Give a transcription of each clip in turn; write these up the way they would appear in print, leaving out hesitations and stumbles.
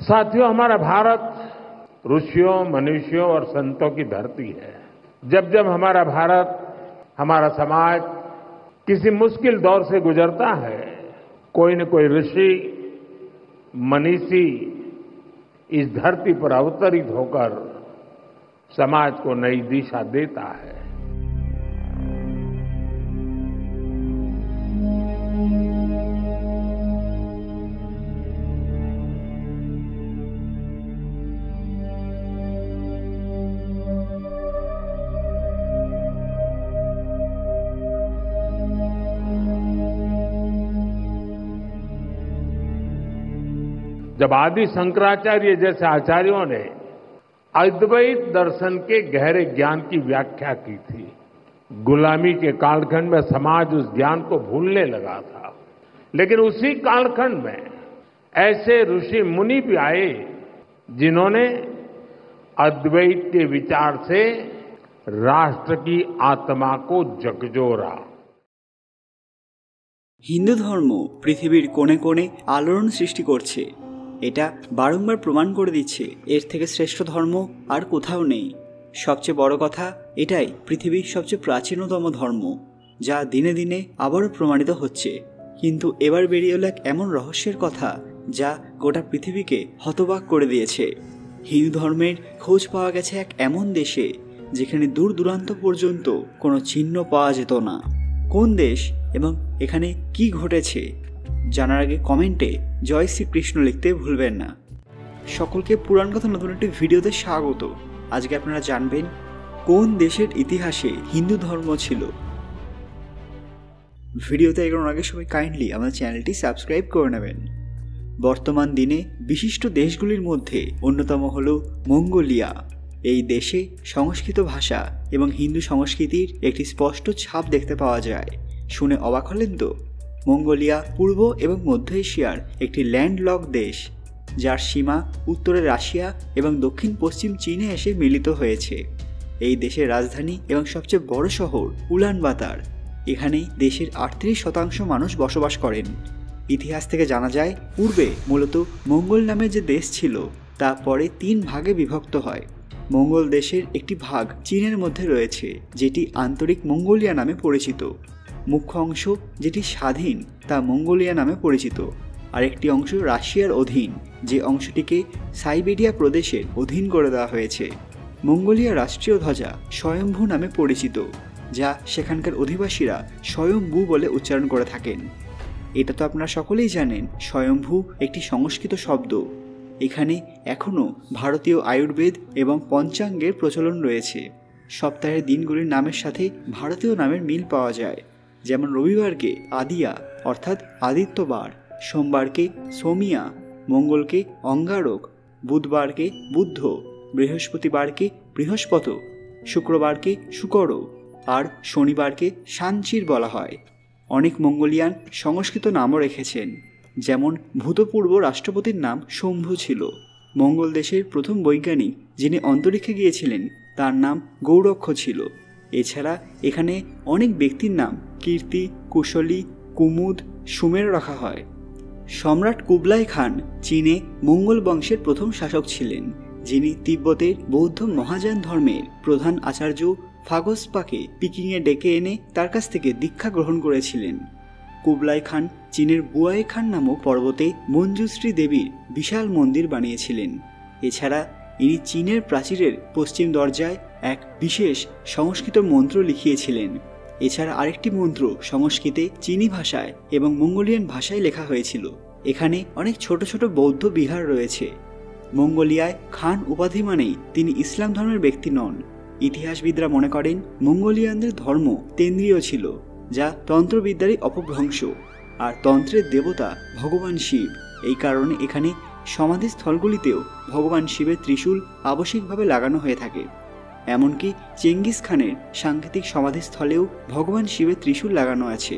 साथियों, हमारा भारत ऋषियों, मनीषियों और संतों की धरती है। जब जब हमारा भारत, हमारा समाज किसी मुश्किल दौर से गुजरता है, कोई न कोई ऋषि, मनीषी इस धरती पर अवतरित होकर समाज को नई दिशा देता है। जब आदि शंकराचार्य जैसे आचार्यों ने अद्वैत दर्शन के गहरे ज्ञान की व्याख्या की थी, गुलामी के कालखंड में समाज उस ज्ञान को भूलने लगा था। लेकिन उसी कालखंड में ऐसे ऋषि मुनि भी आए जिन्होंने अद्वैत के विचार से राष्ट्र की आत्मा को झकझोरा। हिंदू धर्म पृथिवीर कोणे कोणे आलोড়ন सृष्टि করছে। এটা বারংবার প্রমাণ করে দিচ্ছে এর থেকে শ্রেষ্ঠ ধর্ম আর কোথাও নেই। সবচেয়ে বড় কথা এটাই পৃথিবীর সবচেয়ে প্রাচীনতম ধর্ম, যা দিনে দিনে আবারও প্রমাণিত হচ্ছে। কিন্তু এবার বেরিয়ে এলো এক এমন রহস্যের কথা যা গোটা পৃথিবীকে হতবাক করে দিয়েছে। হিন্দু ধর্মের খোঁজ পাওয়া গেছে এক এমন দেশে যেখানে দূর দূরান্ত পর্যন্ত কোনো চিহ্ন পাওয়া যেত না। কোন দেশ এবং এখানে কি ঘটেছে জানার আগে কমেন্টে জয় শ্রীকৃষ্ণ লিখতে ভুলবেন না। সকলকে পুরাণ কথা নতুন একটি ভিডিওতে স্বাগত। আজকে আপনারা জানবেন কোন দেশের ইতিহাসে হিন্দু ধর্ম ছিল। ভিডিওতে এগোনোর আগে সবাই কাইন্ডলি আমাদের চ্যানেলটি সাবস্ক্রাইব করে নেবেন। বর্তমান দিনে বিশিষ্ট দেশগুলির মধ্যে অন্যতম হল মঙ্গোলিয়া। এই দেশে সংস্কৃত ভাষা এবং হিন্দু সংস্কৃতির একটি স্পষ্ট ছাপ দেখতে পাওয়া যায়। শুনে অবাক হলেন তো? মঙ্গোলিয়া পূর্ব এবং মধ্য এশিয়ার একটি ল্যান্ডলক দেশ, যার সীমা উত্তরে রাশিয়া এবং দক্ষিণ পশ্চিম চীনে এসে মিলিত হয়েছে। এই দেশের রাজধানী এবং সবচেয়ে বড় শহর উলানবাতার। এখানেই দেশের 38% মানুষ বসবাস করেন। ইতিহাস থেকে জানা যায় পূর্বে মূলত মঙ্গল নামে যে দেশ ছিল তা পরে 3 ভাগে বিভক্ত হয়। মঙ্গল দেশের একটি ভাগ চীনের মধ্যে রয়েছে, যেটি আন্তরিক মঙ্গোলিয়া নামে পরিচিত। মুখ্য অংশ যেটি স্বাধীন তা মঙ্গোলিয়া নামে পরিচিত। আরেকটি অংশ রাশিয়ার অধীন, যে অংশটিকে সাইবেরিয়া প্রদেশের অধীন করে দেওয়া হয়েছে। মঙ্গোলিয়া রাষ্ট্রীয় ধ্বজা স্বয়ম্ভু নামে পরিচিত, যা সেখানকার অধিবাসীরা স্বয়ম্ভু বলে উচ্চারণ করে থাকেন। এটা তো আপনারা সকলেই জানেন, স্বয়ম্ভু একটি সংস্কৃত শব্দ। এখানে এখনও ভারতীয় আয়ুর্বেদ এবং পঞ্চাঙ্গের প্রচলন রয়েছে। সপ্তাহের দিনগুলির নামের সাথে ভারতীয় নামের মিল পাওয়া যায়। যেমন রবিবারকে আদিয়া অর্থাৎ আদিত্যবার, সোমবারকে সোমিয়া, মঙ্গলকে অঙ্গারক, বুধবারকে বুদ্ধ, বৃহস্পতিবারকে বৃহস্পত, শুক্রবারকে শুকর আর শনিবারকে শাঞ্চির বলা হয়। অনেক মঙ্গোলিয়ান সংস্কৃত নামও রেখেছেন, যেমন ভূতপূর্ব রাষ্ট্রপতির নাম শম্ভু ছিল। মঙ্গল দেশের প্রথম বৈজ্ঞানিক যিনি অন্তরিক্ষে গিয়েছিলেন তার নাম গৌরক্ষ ছিল। এছাড়া এখানে অনেক ব্যক্তির নাম কীর্তি, কুশলী, কুমুদ, সুমের রাখা হয়। সম্রাট কুবলাই খান চীনে মঙ্গল বংশের প্রথম শাসক ছিলেন, যিনি তিব্বতের বৌদ্ধ মহাযান ধর্মের প্রধান আচার্য ফাগোসপাকে পিকিংয়ে ডেকে এনে তার কাছ থেকে দীক্ষা গ্রহণ করেছিলেন। কুবলাই খান চীনের বুয়াই খান নামক পর্বতে মঞ্জুশ্রী দেবীর বিশাল মন্দির বানিয়েছিলেন। এছাড়া ইনি চীনের প্রাচীরের পশ্চিম দরজায় এক বিশেষ সংস্কৃত মন্ত্র লিখিয়েছিলেন। এছাড়া আরেকটি মন্ত্র সংস্কৃতে চীনি ভাষায় এবং মঙ্গোলিয়ান ভাষায় লেখা হয়েছিল। এখানে অনেক ছোট ছোট বৌদ্ধ বিহার রয়েছে। মঙ্গোলিয়ায় খান উপাধি মানেই তিনি ইসলাম ধর্মের ব্যক্তি নন। ইতিহাসবিদরা মনে করেন মঙ্গোলিয়ানদের ধর্ম তেন্দ্রীয় ছিল, যা তন্ত্রবিদ্যারই অপভ্রংশ, আর তন্ত্রের দেবতা ভগবান শিব। এই কারণে এখানে সমাধিস্থলগুলিতেও ভগবান শিবের ত্রিশূল আবশ্যিকভাবে লাগানো হয়ে থাকে। এমনকি চেঙ্গিস খানের সাংকেতিক সমাধিস্থলেও ভগবান শিবের ত্রিশূল লাগানো আছে।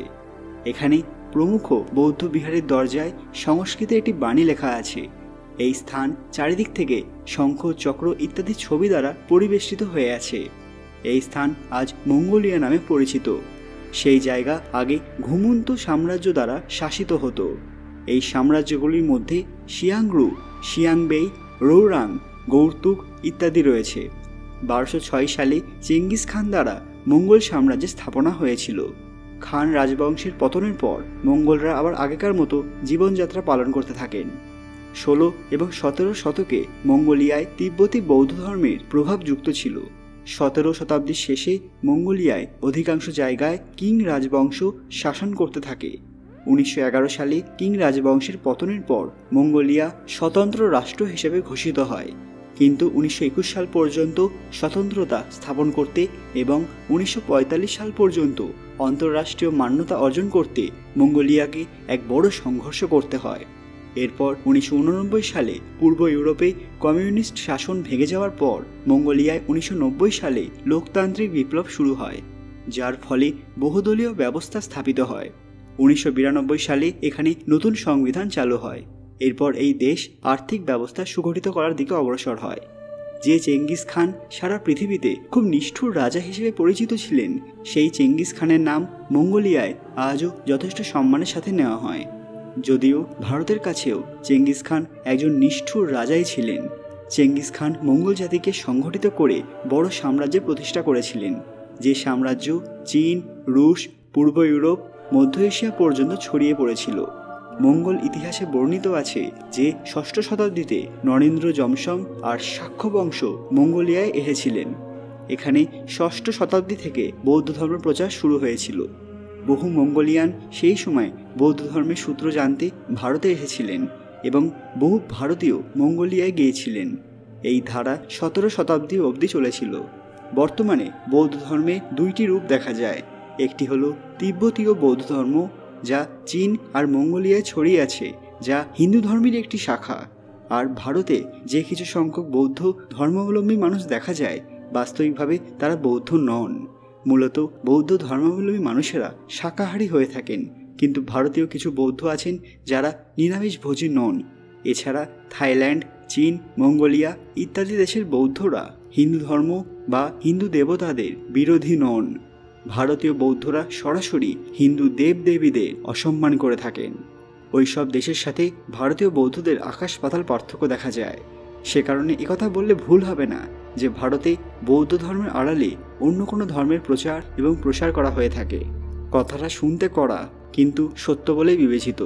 এখানে প্রমুখ বৌদ্ধ বিহারের দরজায় সংস্কৃতে একটি বাণী লেখা আছে। এই স্থান চারিদিক থেকে শঙ্খ, চক্র ইত্যাদি ছবি দ্বারা পরিবেষ্টিত হয়ে আছে। এই স্থান আজ মঙ্গোলিয়া নামে পরিচিত। সেই জায়গা আগে ঘুমন্ত সাম্রাজ্য দ্বারা শাসিত হতো। এই সাম্রাজ্যগুলির মধ্যে শিয়াংরু শিয়াংবেই, রৌরাং, গৌরতুক ইত্যাদি রয়েছে। 1206 সালে চেঙ্গিস খান দ্বারা মঙ্গল সাম্রাজ্যের স্থাপনা হয়েছিল। খান রাজবংশের পতনের পর মঙ্গলরা আবার আগেকার মতো জীবনযাত্রা পালন করতে থাকেন। 16 এবং 17 শতকে মঙ্গোলিয়ায় তিব্বতী বৌদ্ধ ধর্মের প্রভাব যুক্ত ছিল। 17 শতাব্দীর শেষে মঙ্গোলিয়ায় অধিকাংশ জায়গায় কিং রাজবংশ শাসন করতে থাকে। 1911 সালে কিং রাজবংশের পতনের পর মঙ্গোলিয়া স্বতন্ত্র রাষ্ট্র হিসেবে ঘোষিত হয়, কিন্তু 1921 সাল পর্যন্ত স্বতন্ত্রতা স্থাপন করতে এবং 1945 সাল পর্যন্ত আন্তঃরাষ্ট্রীয় মান্যতা অর্জন করতে মঙ্গোলিয়াকে এক বড় সংঘর্ষ করতে হয়। এরপর 1989 সালে পূর্ব ইউরোপে কমিউনিস্ট শাসন ভেঙে যাওয়ার পর মঙ্গোলিয়ায় 1990 সালে লোকতান্ত্রিক বিপ্লব শুরু হয়, যার ফলে বহুদলীয় ব্যবস্থা স্থাপিত হয়। 1992 সালে এখানে নতুন সংবিধান চালু হয়। এরপর এই দেশ আর্থিক ব্যবস্থা সুগঠিত করার দিকে অগ্রসর হয়। যে চেঙ্গিস খান সারা পৃথিবীতে খুব নিষ্ঠুর রাজা হিসেবে পরিচিত ছিলেন, সেই চেঙ্গিস খানের নাম মঙ্গোলিয়ায় আজও যথেষ্ট সম্মানের সাথে নেওয়া হয়। যদিও ভারতের কাছেও চেঙ্গিস খান একজন নিষ্ঠুর রাজাই ছিলেন। চেঙ্গিস খান মঙ্গল জাতিকে সংগঠিত করে বড় সাম্রাজ্য প্রতিষ্ঠা করেছিলেন, যে সাম্রাজ্য চীন, রুশ, পূর্ব ইউরোপ, মধ্য এশিয়া পর্যন্ত ছড়িয়ে পড়েছিল। মঙ্গল ইতিহাসে বর্ণিত আছে যে 6ষ্ঠ শতাব্দীতে নরেন্দ্র যমসম আর শাক্য বংশ মঙ্গোলিয়ায় এসেছিলেন। এখানে 6ষ্ঠ শতাব্দী থেকে বৌদ্ধ ধর্ম প্রচার শুরু হয়েছিল। বহু মঙ্গোলিয়ান সেই সময় বৌদ্ধ ধর্মের সূত্র জানতে ভারতে এসেছিলেন এবং বহু ভারতীয় মঙ্গোলিয়ায় গিয়েছিলেন। এই ধারা 17 শতাব্দী অবধি চলেছিল। বর্তমানে বৌদ্ধ ধর্মে 2টি রূপ দেখা যায়। একটি হলো তিব্বতীয় বৌদ্ধ ধর্ম, যা চীন আর মঙ্গোলিয়ায় ছড়িয়ে আছে, যা হিন্দু ধর্মের একটি শাখা। আর ভারতে যে কিছু সংখ্যক বৌদ্ধ ধর্মাবলম্বী মানুষ দেখা যায়, বাস্তবিকভাবে তারা বৌদ্ধ নন। মূলত বৌদ্ধ ধর্মাবলম্বী মানুষেরা শাকাহারী হয়ে থাকেন, কিন্তু ভারতীয় কিছু বৌদ্ধ আছেন যারা নিরামিষভোজী নন। এছাড়া থাইল্যান্ড, চীন, মঙ্গোলিয়া ইত্যাদি দেশের বৌদ্ধরা হিন্দু ধর্ম বা হিন্দু দেবতাদের বিরোধী নন। ভারতীয় বৌদ্ধরা সরাসরি হিন্দু দেবদেবীদের অসম্মান করে থাকেন। ওই সব দেশের সাথে ভারতীয় বৌদ্ধদের আকাশ পাতাল পার্থক্য দেখা যায়। সে কারণে একথা বললে ভুল হবে না যে ভারতে বৌদ্ধ ধর্মের আড়ালে অন্য কোনো ধর্মের প্রচার এবং প্রসার করা হয়ে থাকে। কথাটা শুনতে কড়া, কিন্তু সত্য বলেই বিবেচিত।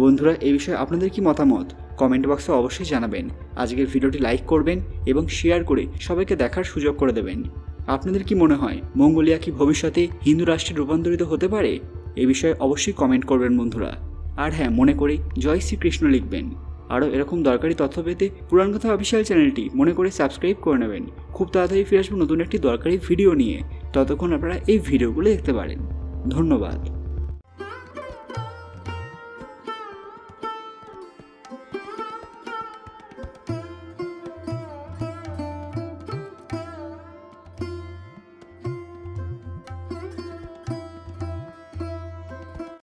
বন্ধুরা, এই বিষয়ে আপনাদের কি মতামত কমেন্ট বক্সে অবশ্যই জানাবেন। আজকের ভিডিওটি লাইক করবেন এবং শেয়ার করে সবাইকে দেখার সুযোগ করে দেবেন। আপনাদের কি মনে হয় মঙ্গোলিয়া কি ভবিষ্যতে হিন্দু রাষ্ট্রে রূপান্তরিত হতে পারে? এ বিষয়ে অবশ্যই কমেন্ট করবেন বন্ধুরা। আর হ্যাঁ, মনে করে জয় শ্রীকৃষ্ণ লিখবেন। আরও এরকম দরকারি তথ্য পেতে পুরাণ কথা অফিসিয়াল চ্যানেলটি মনে করে সাবস্ক্রাইব করে নেবেন। খুব তাড়াতাড়ি ফিরে আসবো নতুন একটি দরকারি ভিডিও নিয়ে। ততক্ষণ আপনারা এই ভিডিওগুলো দেখতে পারেন। ধন্যবাদ।